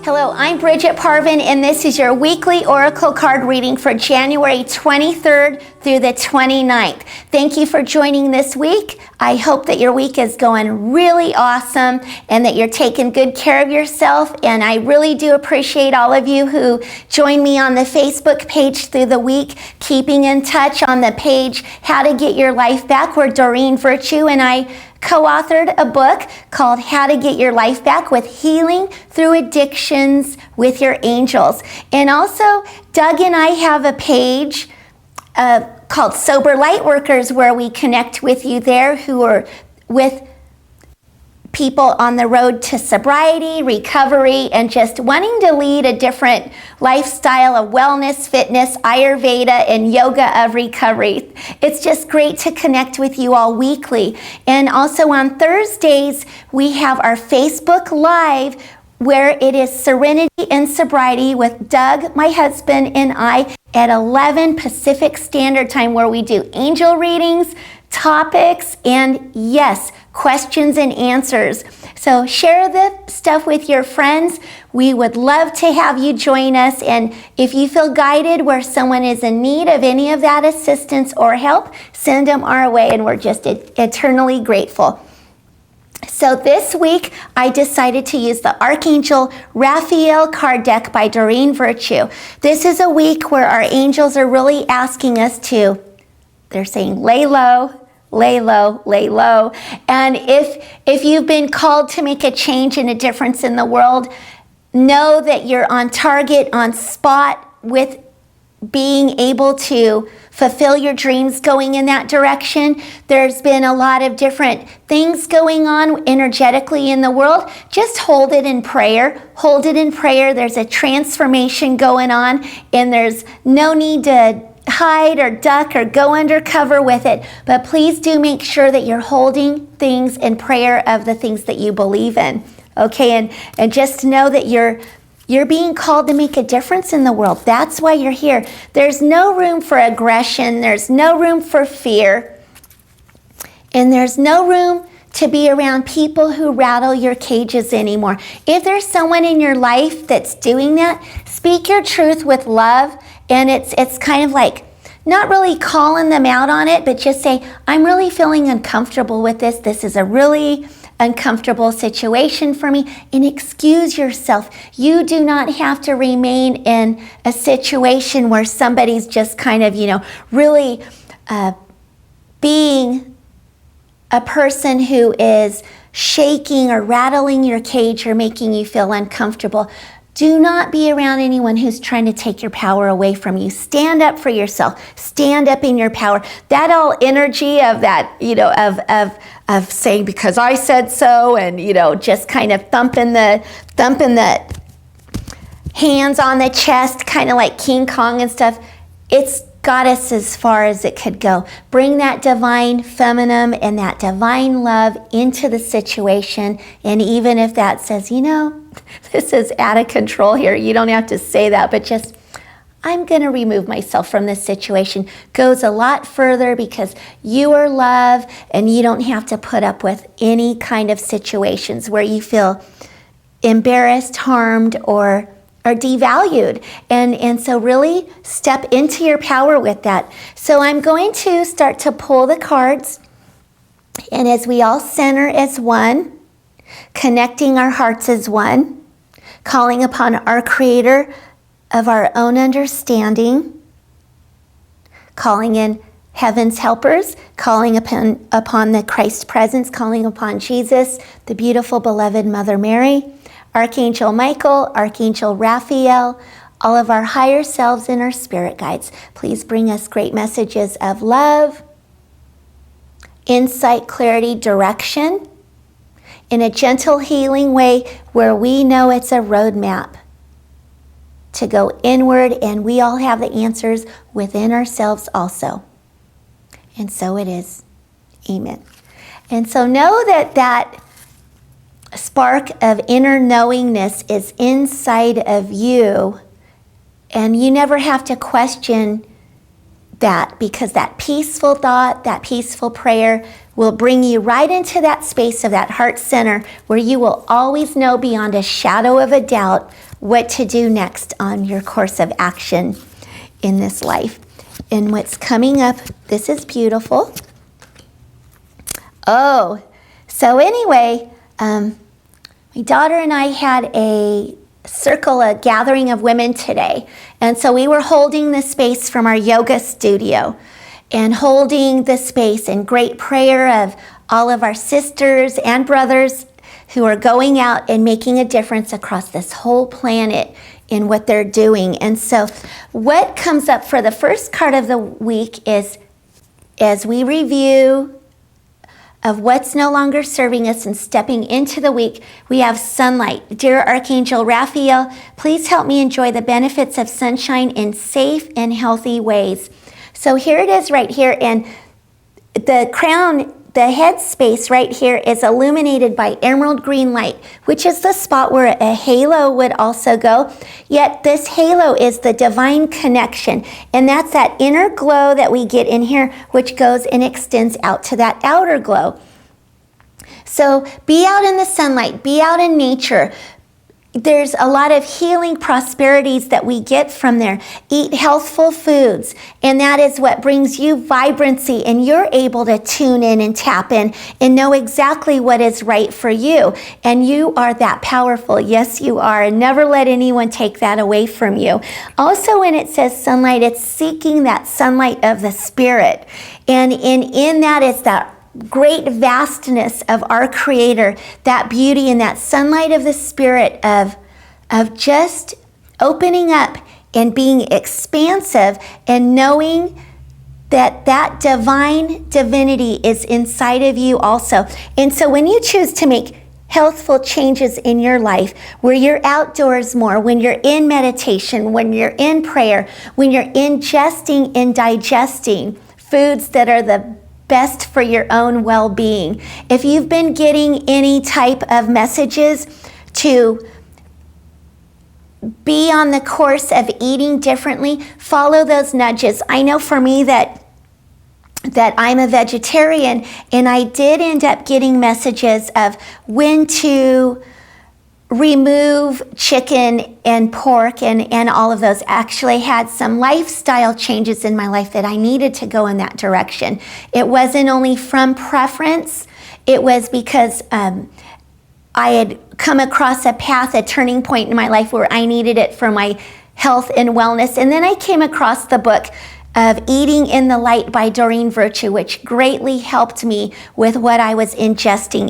Hello, I'm Brigitte Parvin, and this is your weekly Oracle card reading for January 23rd through the 29th. Thank you for joining this week. I hope that your week is going really awesome and that you're taking good care of yourself. And I really do appreciate all of you who join me on the Facebook page through the week, keeping in touch on the page, How to Get Your Life Back, where Doreen Virtue and I co-authored a book called How to Get Your Life Back with Healing Through Addictions with Your Angels. And also, Doug and I have a page called Sober Lightworkers, where we connect with you there who are with people on the road to sobriety, recovery, and just wanting to lead a different lifestyle of wellness, fitness, Ayurveda, and yoga of recovery. It's just great to connect with you all weekly. And also on Thursdays, we have our Facebook Live, where it is Serenity and Sobriety with Doug, my husband, and I at 11 Pacific Standard Time, where we do angel readings, topics, and yes, questions and answers. So share the stuff with your friends. We would love to have you join us. And if you feel guided where someone is in need of any of that assistance or help, send them our way, and we're just eternally grateful. So this week, I decided to use the Archangel Raphael card deck by Doreen Virtue. This is a week where our angels are really asking us to, they're saying, lay low, lay low, lay low. And if you've been called to make a change and a difference in the world, know that you're on target, on spot with being able to fulfill your dreams going in that direction. There's been a lot of different things going on energetically in the world. Just hold it in prayer. Hold it in prayer. There's a transformation going on, and there's no need to hide or duck or go undercover with it. But please do make sure that you're holding things in prayer of the things that you believe in. Okay, and just know that you're being called to make a difference in the world. That's why you're here. There's no room for aggression. There's no room for fear. And there's no room to be around people who rattle your cages anymore. If there's someone in your life that's doing that, speak your truth with love. And it's kind of like not really calling them out on it, but just say, I'm really feeling uncomfortable with this. This is a really uncomfortable situation for me, and excuse yourself. You do not have to remain in a situation where somebody's just kind of, really being a person who is shaking or rattling your cage or making you feel uncomfortable. Do not be around anyone who's trying to take your power away from you. Stand up for yourself. Stand up in your power. That all energy of that, of saying because I said so, and just kind of thumping the hands on the chest, kind of like King Kong and stuff. It's got us as far as it could go. Bring that divine feminine and that divine love into the situation. And even if that says, this is out of control here, you don't have to say that, but just, I'm going to remove myself from this situation, goes a lot further, because you are love and you don't have to put up with any kind of situations where you feel embarrassed, harmed, or devalued. And so really step into your power with that. So I'm going to start to pull the cards, and as we all center as one, connecting our hearts as one, calling upon our Creator of our own understanding, calling in heaven's helpers, calling upon the Christ presence, calling upon Jesus, the beautiful beloved Mother Mary, Archangel Michael, Archangel Raphael, all of our higher selves and our spirit guides. Please bring us great messages of love, insight, clarity, direction, in a gentle, healing way where we know it's a roadmap to go inward, and we all have the answers within ourselves also. And so it is. Amen. And so know that spark of inner knowingness is inside of you, and you never have to question that, because that peaceful thought, that peaceful prayer will bring you right into that space of that heart center where you will always know beyond a shadow of a doubt what to do next on your course of action in this life. And what's coming up, this is beautiful. Oh, so anyway, my daughter and I had a gathering of women today. And so we were holding the space from our yoga studio and holding the space in great prayer of all of our sisters and brothers who are going out and making a difference across this whole planet in what they're doing. And so what comes up for the first card of the week is, as we review of what's no longer serving us and stepping into the week, we have sunlight. Dear Archangel Raphael, please help me enjoy the benefits of sunshine in safe and healthy ways. So here it is right here, and the crown, the head space right here is illuminated by emerald green light, which is the spot where a halo would also go. Yet this halo is the divine connection, and that's that inner glow that we get in here, which goes and extends out to that outer glow. So be out in the sunlight, be out in nature. There's a lot of healing prosperities that we get from there. Eat healthful foods, and that is what brings you vibrancy, and you're able to tune in and tap in and know exactly what is right for you. And you are that powerful. Yes, you are. And never let anyone take that away from you. Also, when it says sunlight, it's seeking that sunlight of the spirit. And in that is that great vastness of our Creator, that beauty and that sunlight of the spirit of just opening up and being expansive and knowing that that divine divinity is inside of you also. And so when you choose to make healthful changes in your life, where you're outdoors more, when you're in meditation, when you're in prayer, when you're ingesting and digesting foods that are the best for your own well-being. If you've been getting any type of messages to be on the course of eating differently, follow those nudges. I know for me that I'm a vegetarian, and I did end up getting messages of when to remove chicken and pork and all of those. Actually had some lifestyle changes in my life that I needed to go in that direction. It wasn't only from preference, it was because I had come across a path, a turning point in my life where I needed it for my health and wellness. And then I came across the book of Eating in the Light by Doreen Virtue, which greatly helped me with what I was ingesting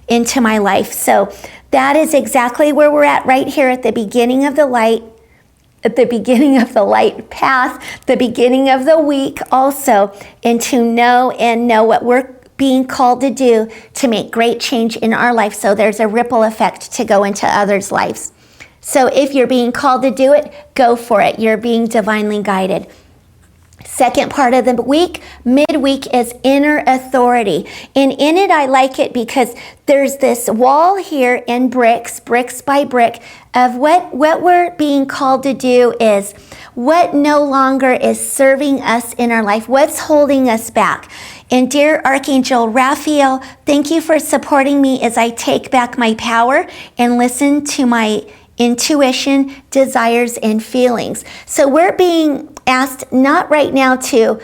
into my life. So that is exactly where we're at right here at the beginning of the light, at the beginning of the light path, the beginning of the week also, and to know what we're being called to do to make great change in our life. So there's a ripple effect to go into others' lives. So if you're being called to do it, go for it. You're being divinely guided. Second part of the week, midweek, is inner authority. And in it, I like it because there's this wall here in bricks by brick, of what we're being called to do is what no longer is serving us in our life, what's holding us back. And dear Archangel Raphael, thank you for supporting me as I take back my power and listen to my intuition, desires, and feelings. So we're being asked not right now to,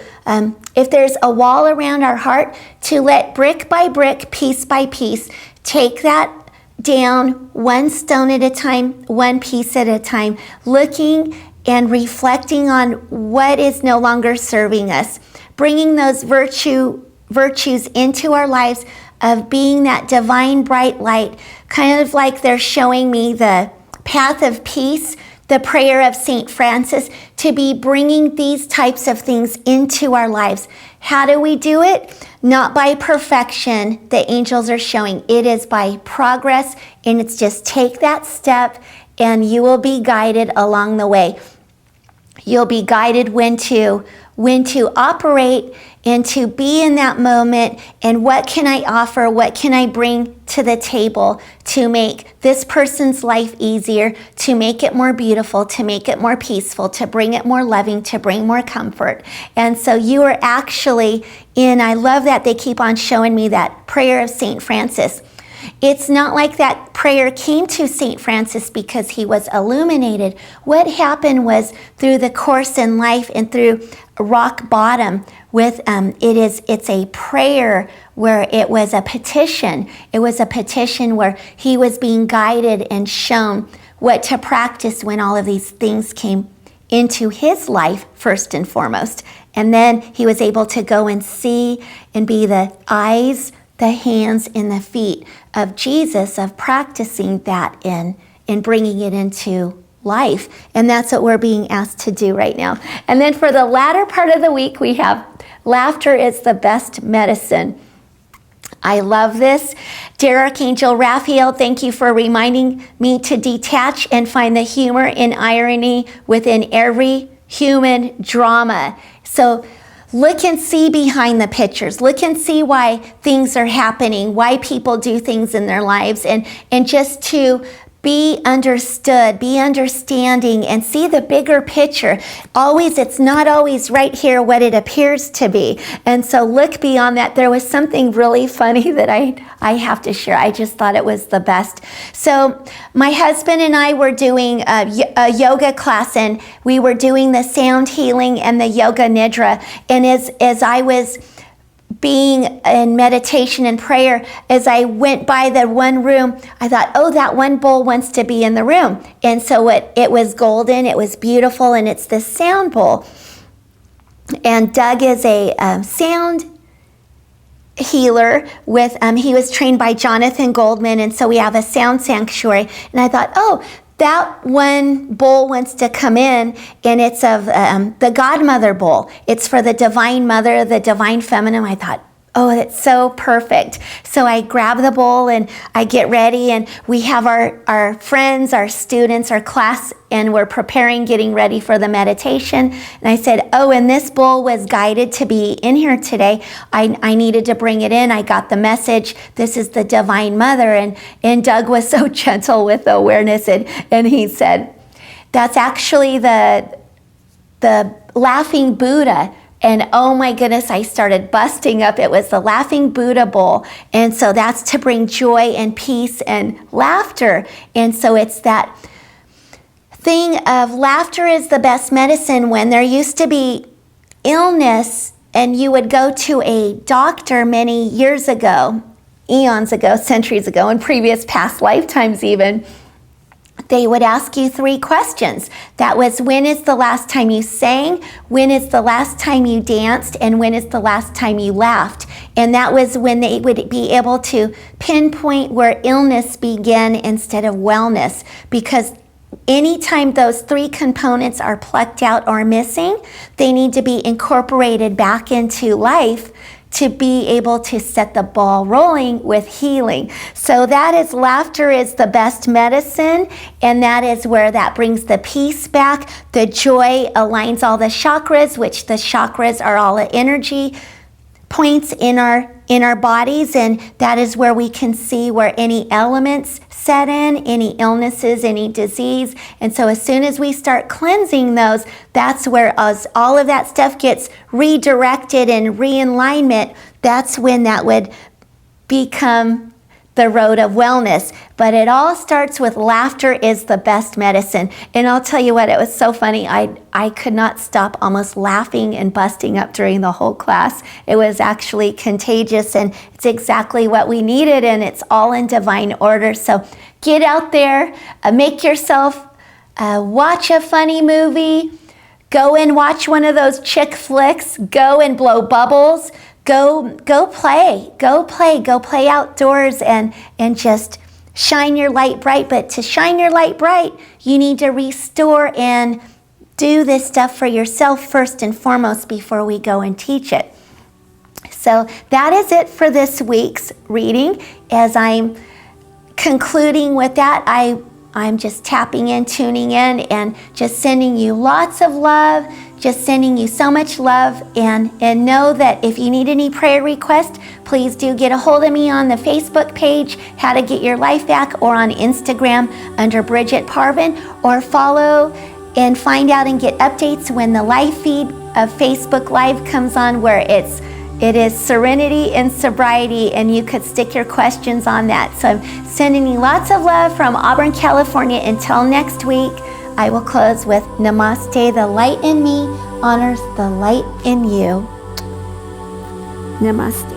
if there's a wall around our heart, to let brick by brick, piece by piece, take that down one stone at a time, one piece at a time, looking and reflecting on what is no longer serving us, bringing those virtues into our lives of being that divine bright light, kind of like they're showing me the path of peace, the prayer of St. Francis, to be bringing these types of things into our lives. How do we do it? Not by perfection, the angels are showing. It is by progress, and it's just take that step, and you will be guided along the way. You'll be guided when to operate and to be in that moment, and what can I offer, what can I bring to the table to make this person's life easier, to make it more beautiful, to make it more peaceful, to bring it more loving, to bring more comfort. And so you are actually in, I love that they keep on showing me that prayer of St. Francis. It's not like that prayer came to St. Francis because he was illuminated. What happened was through the course in life and through rock bottom with it's a prayer where it was a petition. It was a petition where he was being guided and shown what to practice when all of these things came into his life first and foremost. And then he was able to go and see and be the eyes, the hands, and the feet of Jesus, of practicing that in bringing it into life. And that's what we're being asked to do right now. And then for the latter part of the week, we have laughter is the best medicine. I love this. Dear Archangel Raphael, thank you for reminding me to detach and find the humor and irony within every human drama. So look and see behind the pictures. Look and see why things are happening, why people do things in their lives, and just to be understood, be understanding, and see the bigger picture. Always, it's not always right here what it appears to be. And so look beyond that. There was something really funny that I have to share. I just thought it was the best. So my husband and I were doing a yoga class, and we were doing the sound healing and the yoga nidra. And as I was being in meditation and prayer, as I went by the one room, I thought, oh, that one bowl wants to be in the room. And so it was golden, it was beautiful, and it's the sound bowl. And Doug is a sound healer with, he was trained by Jonathan Goldman, and so we have a sound sanctuary. And I thought, oh, that one bowl wants to come in, and it's of the Godmother bowl. It's for the Divine Mother, the Divine Feminine. I thought, oh, that's so perfect. So I grab the bowl and I get ready, and we have our friends, our students, our class, and we're preparing, getting ready for the meditation. And I said, oh, and this bowl was guided to be in here today. I needed to bring it in. I got the message. This is the Divine Mother. And Doug was so gentle with the awareness, and he said, that's actually the Laughing Buddha. And oh my goodness, I started busting up. It was the Laughing Buddha bowl. And so that's to bring joy and peace and laughter. And so it's that thing of laughter is the best medicine. When there used to be illness and you would go to a doctor many years ago, eons ago, centuries ago, in previous past lifetimes even, they would ask you 3 questions. That was, when is the last time you sang? When is the last time you danced? And when is the last time you laughed? And that was when they would be able to pinpoint where illness began instead of wellness. Because anytime those 3 components are plucked out or missing, they need to be incorporated back into life to be able to set the ball rolling with healing. So that is, laughter is the best medicine, and that is where that brings the peace back. The joy aligns all the chakras, which the chakras are all the energy points in our bodies, and that is where we can see where any elements set in, any illnesses, any disease. And so as soon as we start cleansing those, that's where all of that stuff gets redirected and realignment. That's when that would become the road of wellness. But it all starts with laughter is the best medicine. And I'll tell you what, it was so funny. I could not stop almost laughing and busting up during the whole class. It was actually contagious, and it's exactly what we needed, and it's all in divine order. So get out there, make yourself watch a funny movie, go and watch one of those chick flicks, go and blow bubbles, Go play outdoors and just shine your light bright. But to shine your light bright, you need to restore and do this stuff for yourself first and foremost before we go and teach it. So that is it for this week's reading. As I'm concluding with that, I'm just tapping in, tuning in, and just sending you lots of love, just sending you so much love, and know that if you need any prayer requests, please do get a hold of me on the Facebook page, How to Get Your Life Back, or on Instagram under Brigitte Parvin, or follow and find out and get updates when the live feed of Facebook Live comes on, where It is Serenity in Sobriety, and you could stick your questions on that. So I'm sending you lots of love from Auburn, California. Until next week, I will close with Namaste. The light in me honors the light in you. Namaste.